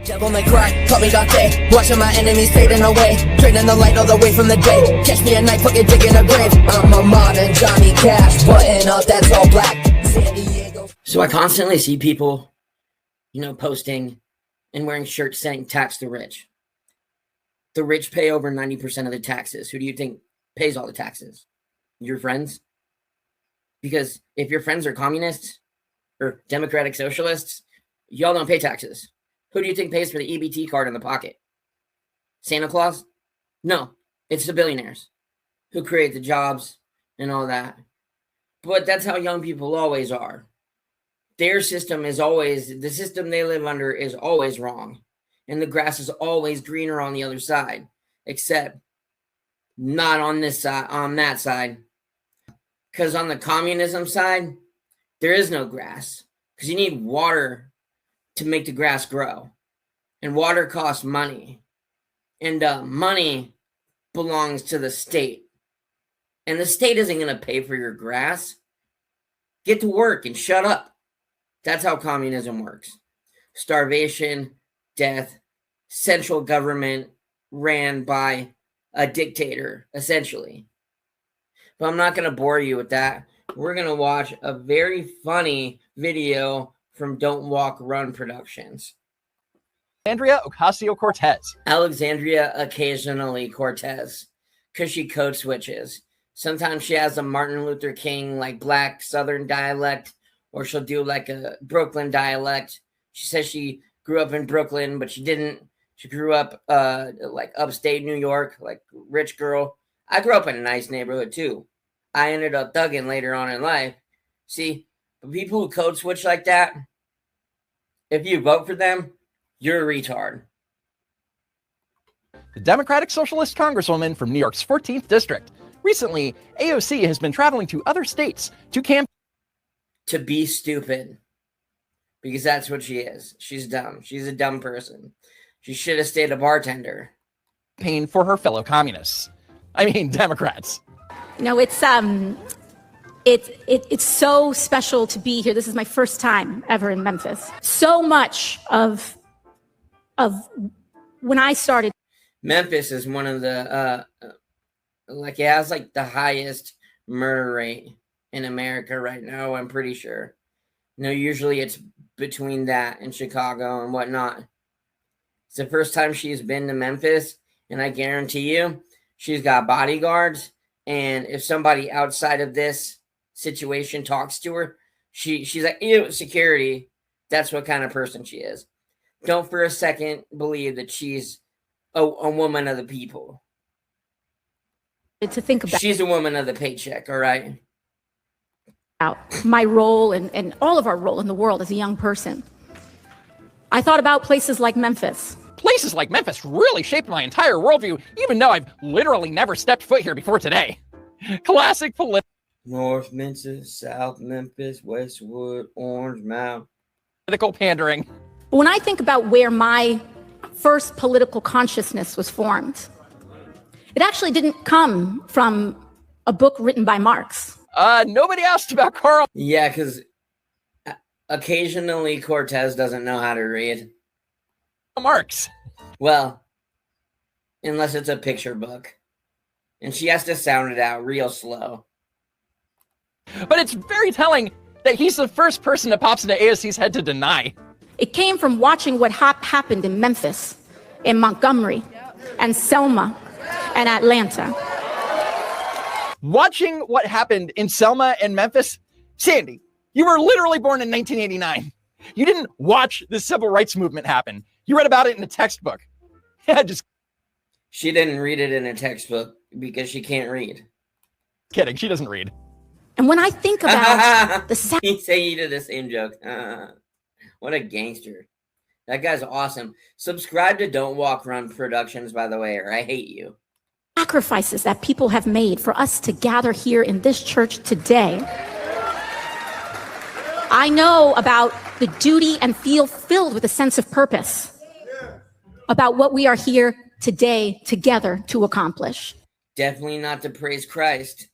Devil may cry, call me Dante. Watching my enemies fading away. Trading the light all the way from the day. Catch me at night, fucking digging a grave. I'm a modern Johnny Cash. Button up, that's all black. San Diego. So I constantly see people, posting and wearing shirts saying tax the rich. The rich pay over 90% of the taxes. Who do you think pays all the taxes? Your friends? Because if your friends are communists or democratic socialists, y'all don't pay taxes. Who do you think pays for the EBT card in the pocket? Santa Claus? No, it's the billionaires who create the jobs and all that. But that's how young people always are. Their system is always, the system they live under is always wrong. And the grass is always greener on the other side, except not on this side, on that side. Because on the communism side, there is no grass. Because you need water to make the grass grow. And water costs money. And money belongs to the state. And the state isn't going to pay for your grass. Get to work and shut up. That's how communism works. Starvation, death, central government ran by a dictator, essentially. But I'm not going to bore you with that. We're going to watch a very funny video from Don't Walk, Run Productions. Alexandria Ocasio-Cortez. Alexandria occasionally Cortez, because she code switches. Sometimes she has a Martin Luther King, like black Southern dialect, or she'll do like a Brooklyn dialect. She says she grew up in Brooklyn, but she didn't. She grew up like upstate New York, like rich girl. I grew up in a nice neighborhood too. I ended up thugging later on in life. See, but people who code switch like that, if you vote for them, you're a retard. The Democratic Socialist Congresswoman from New York's 14th District. Recently, AOC has been traveling to other states to campaign. To be stupid. Because that's what she is. She's dumb. She's a dumb person. She should have stayed a bartender. For her fellow communists. I mean, Democrats. It's so special to be here. This is my first time ever in Memphis. So much of when I started. Memphis is one of the, it has like the highest murder rate in America right now, I'm pretty sure. Usually it's between that and Chicago and whatnot. It's the first time she's been to Memphis, and I guarantee you, she's got bodyguards, and if somebody outside of this situation talks to her, she's like, ew, security. That's what kind of person she is. Don't for a second believe that she's a woman of the people. To think about. She's a woman of the paycheck, all right? My role and all of our role in the world as a young person. I thought about places like Memphis. Places like Memphis really shaped my entire worldview, even though I've literally never stepped foot here before today. Classic North Memphis, South Memphis, Westwood, Orange Mound. Political pandering. When I think about where my first political consciousness was formed, it actually didn't come from a book written by Marx. Nobody asked about Karl. Yeah, because occasionally Cortez doesn't know how to read. Marx. Well, unless it's a picture book. And she has to sound it out real slow. But it's very telling that he's the first person that pops into AOC's head to deny. It came from watching what happened in Memphis, in Montgomery, and Selma, and Atlanta. Watching what happened in Selma and Memphis, Sandy, you were literally born in 1989. You didn't watch the civil rights movement happen. You read about it in a textbook. Yeah, just She didn't read it in a textbook because she can't read. Kidding, she doesn't read. And when I think about the He's saying you did the same joke. What a gangster. That guy's awesome. Subscribe to Don't Walk, Run Productions, by the way, or I hate you. sacrifices that people have made for us to gather here in this church today, I know about the duty and feel filled with a sense of purpose about what we are here today together to accomplish. Definitely not to praise Christ.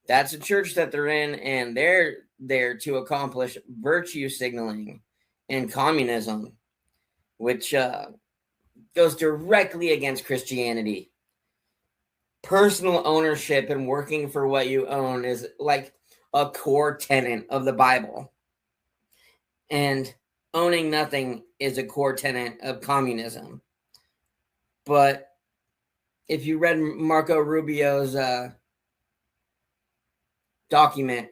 That's a church that they're in, and they're there to accomplish virtue signaling and communism. which goes directly against Christianity. Personal ownership and working for what you own is like a core tenet of the Bible. And owning nothing is a core tenet of communism. But if you read Marco Rubio's document,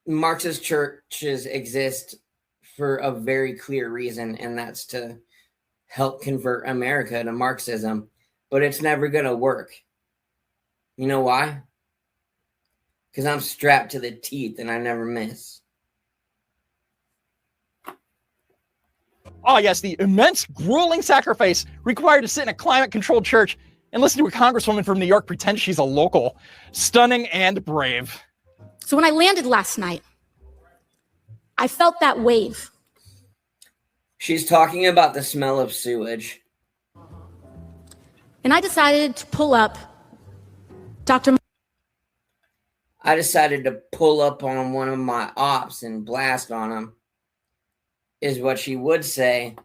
Marxist churches exist for a very clear reason, and that's to help convert America to Marxism. But it's never going to work. You know why? Because I'm strapped to the teeth and I never miss. Oh, yes, the immense, grueling sacrifice required to sit in a climate-controlled church and listen to a congresswoman from New York pretend she's a local. Stunning and brave. So when I landed last night, I felt that wave. She's talking about the smell of sewage. And I decided to pull up Dr. I decided to pull up on one of my ops and blast on him, is what she would say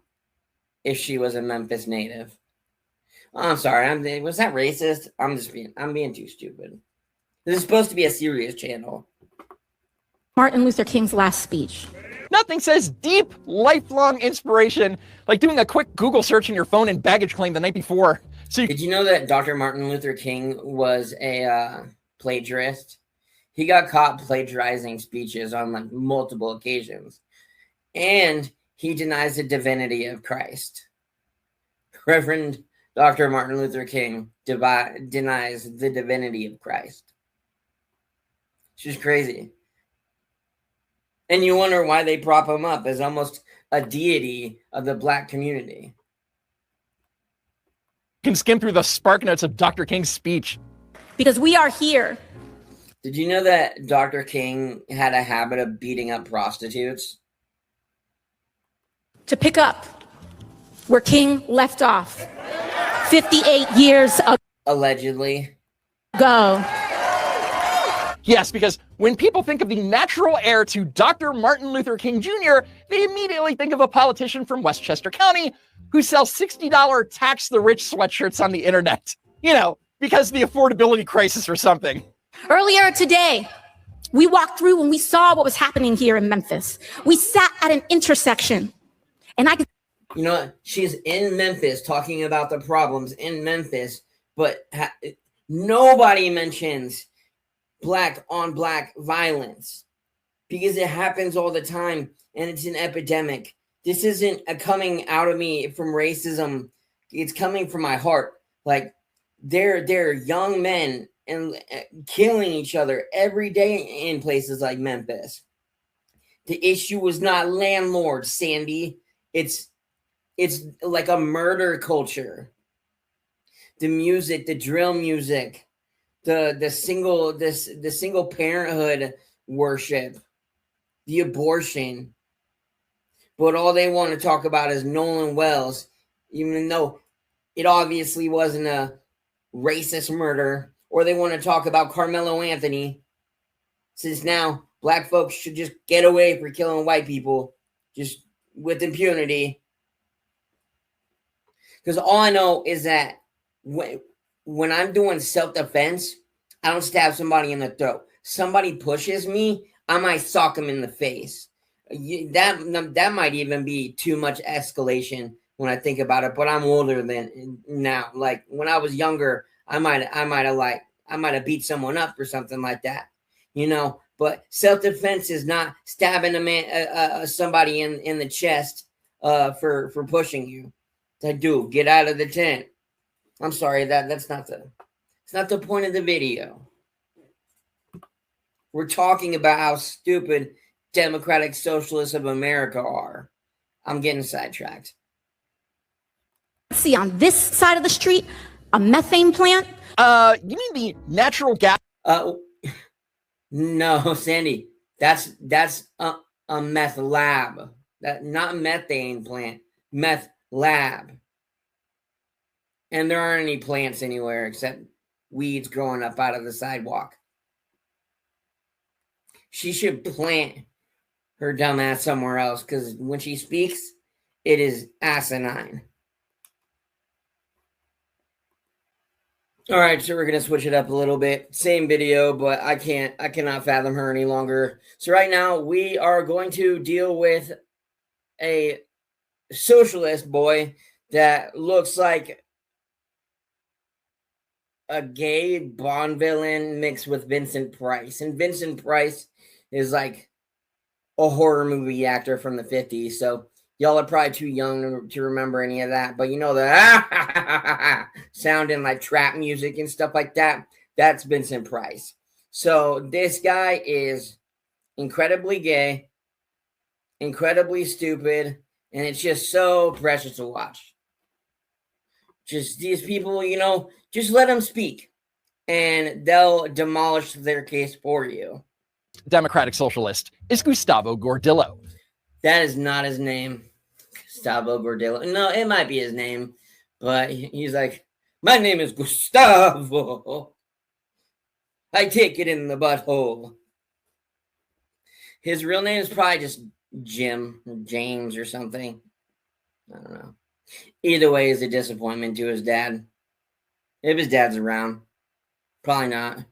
if she was a Memphis native. Oh, I'm sorry. Was that racist? I'm being too stupid. This is supposed to be a serious channel. Martin Luther King's last speech. Nothing says deep, lifelong inspiration like doing a quick Google search on your phone and baggage claim the night before. Did you know that Dr. Martin Luther King was a plagiarist? He got caught plagiarizing speeches on like multiple occasions. And he denies the divinity of Christ. Reverend Dr. Martin Luther King denies the divinity of Christ. She's crazy. And you wonder why they prop him up as almost a deity of the Black community. You can skim through the spark notes of Dr. King's speech. Because we are here. Did you know that Dr. King had a habit of beating up prostitutes? To pick up where King left off 58 years ago. Allegedly. Yes, because when people think of the natural heir to Dr. Martin Luther King Jr., they immediately think of a politician from Westchester County who sells $60 tax the rich sweatshirts on the internet. You know, because the affordability crisis or something. Earlier today, we walked through and we saw what was happening here in Memphis. We sat at an intersection and I could. You know what? She's in Memphis talking about the problems in Memphis, but nobody mentions Black on Black violence because it happens all the time and it's an epidemic. This isn't a coming out of me from racism. It's coming from my heart. Like they're young men and killing each other every day in places like Memphis. The issue was not landlords, Sandy. It's like a murder culture. The music, the drill music, the single parenthood worship, the abortion. But all they want to talk about is Nolan Wells, even though it obviously wasn't a racist murder. Or they want to talk about Carmelo Anthony, since now Black folks should just get away for killing white people just with impunity. Because all I know is that when I'm doing self-defense, I don't stab somebody in the throat. Somebody pushes me, I might sock them in the face. That might even be too much escalation when I think about it. But I'm older than now. Like when I was younger, I might have beat someone up or something like that, you know. But self-defense is not stabbing somebody in the chest for pushing you. Dude, get out of the tent. I'm sorry, it's not the point of the video. We're talking about how stupid Democratic Socialists of America are. I'm getting sidetracked. See on this side of the street, a methane plant. You mean the natural gas? No, Sandy, that's a meth lab. That not methane plant, meth lab. And there aren't any plants anywhere except weeds growing up out of the sidewalk. She should plant her dumb ass somewhere else, because when she speaks, It is asinine. All right, so we're gonna switch it up a little bit. Same video, but I cannot fathom her any longer. So right now we are going to deal with a socialist boy that looks like a gay Bond villain mixed with Vincent Price. And Vincent Price is like a horror movie actor from the 50s. So y'all are probably too young to remember any of that. But you know the sounding like trap music and stuff like that. That's Vincent Price. So this guy is incredibly gay, incredibly stupid, and it's just so precious to watch. Just these people, you know, just let them speak and they'll demolish their case for you. Democratic socialist is Gustavo Gordillo. That is not his name. Gustavo Gordillo. No, it might be his name, but he's like, my name is Gustavo. I take it in the butthole. His real name is probably just Jim or James or something. I don't know. Either way is a disappointment to his dad. If his dad's around. Probably not.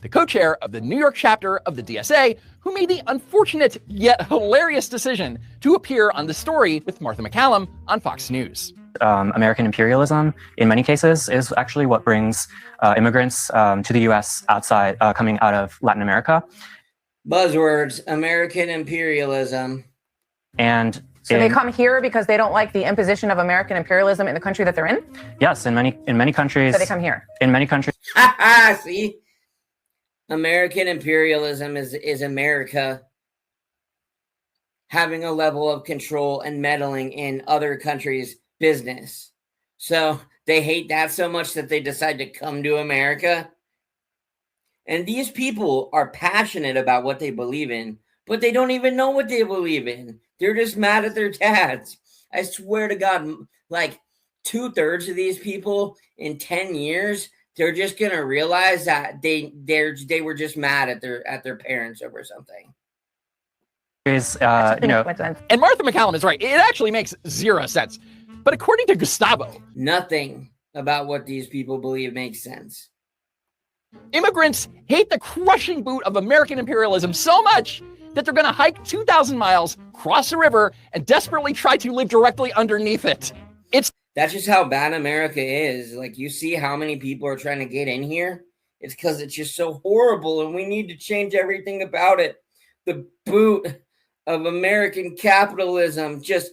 The co-chair of the New York chapter of the DSA, who made the unfortunate yet hilarious decision to appear on The Story with Martha MacCallum on Fox News. American imperialism, in many cases, is actually what brings immigrants to the U.S. coming out of Latin America. Buzzwords, American imperialism. And so they come here because they don't like the imposition of American imperialism in the country that they're in? Yes, in many countries. So they come here. In many countries. See? American imperialism is America having a level of control and meddling in other countries' business. So they hate that so much that they decide to come to America. And these people are passionate about what they believe in, but they don't even know what they believe in. They're just mad at their dads. I swear to God, like 2/3 of these people in 10 years, they're just gonna realize that they were just mad at their parents over something. And Martha MacCallum is right. It actually makes zero sense. But according to Gustavo, nothing about what these people believe makes sense. Immigrants hate the crushing boot of American imperialism so much that they're going to hike 2,000 miles, cross a river, and desperately try to live directly underneath it. That's just how bad America is. Like, you see how many people are trying to get in here? It's because it's just so horrible, and we need to change everything about it. The boot of American capitalism, just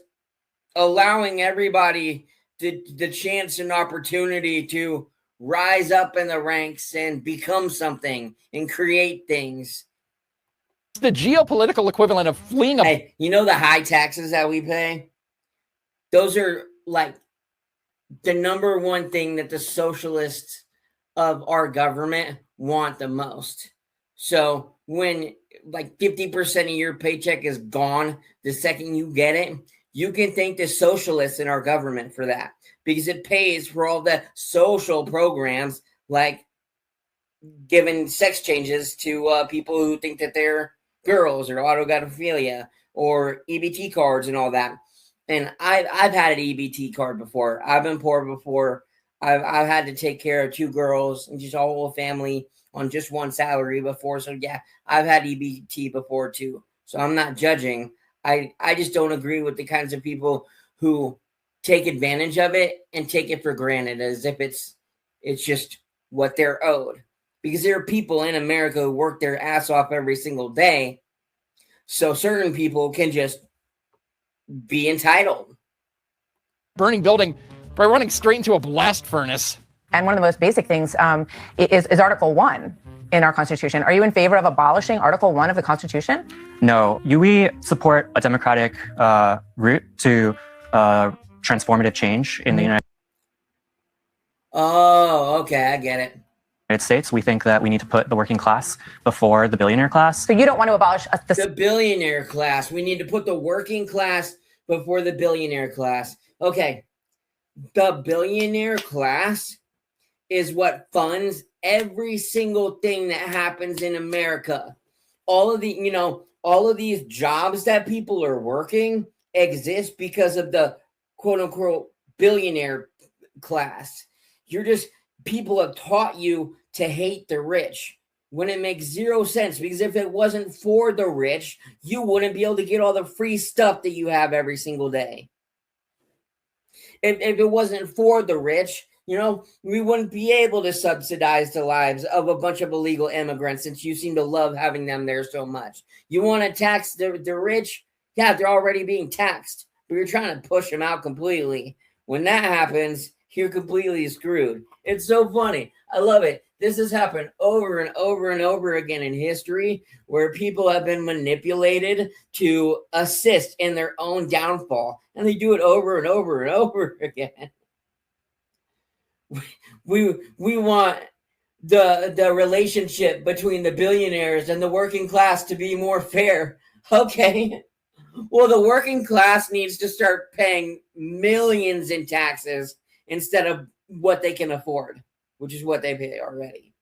allowing everybody the chance and opportunity to rise up in the ranks and become something and create things. It's the geopolitical equivalent of fleeing Hey, you know the high taxes that we pay? Those are like the number one thing that the socialists of our government want the most. So when like 50% of your paycheck is gone the second you get it, you can thank the socialists in our government for that, because it pays for all the social programs like giving sex changes to people who think that they're girls, or autogynephilia, or EBT cards and all that. And I've had an EBT card before. I've been poor before. I've had to take care of 2 girls and just a whole family on just one salary before. So yeah, I've had EBT before too. So I'm not judging. I just don't agree with the kinds of people who take advantage of it and take it for granted as if it's just what they're owed. Because there are people in America who work their ass off every single day. So certain people can just be entitled. Burning building by running straight into a blast furnace. And one of the most basic things is Article 1 in our Constitution. Are you in favor of abolishing Article 1 of the Constitution? No. We support a democratic route to transformative change in the United Oh, okay, I get it. States. We think that we need to put the working class before the billionaire class. So you don't want to abolish the billionaire class. We need to put the working class before the billionaire class. Okay. The billionaire class is what funds every single thing that happens in America. all of these jobs that people are working exist because of the quote unquote billionaire class. People have taught you to hate the rich when it makes zero sense, because if it wasn't for the rich, you wouldn't be able to get all the free stuff that you have every single day. If it wasn't for the rich, we wouldn't be able to subsidize the lives of a bunch of illegal immigrants, since you seem to love having them there so much. You want to tax the rich? Yeah, they're already being taxed, but you're trying to push them out completely. When that happens, you're completely screwed. It's so funny. I love it. This has happened over and over and over again in history, where people have been manipulated to assist in their own downfall, and they do it over and over and over again. We want the relationship between the billionaires and the working class to be more fair. Okay. Well, the working class needs to start paying millions in taxes instead of what they can afford, which is what they pay already.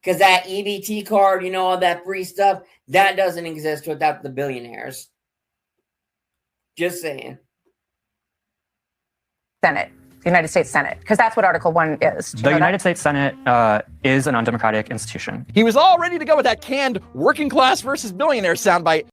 Because that EBT card, all that free stuff, that doesn't exist without the billionaires. Just saying. Senate, the United States Senate, because that's what Article 1 is. The United States Senate is an undemocratic institution. He was all ready to go with that canned working class versus billionaire soundbite.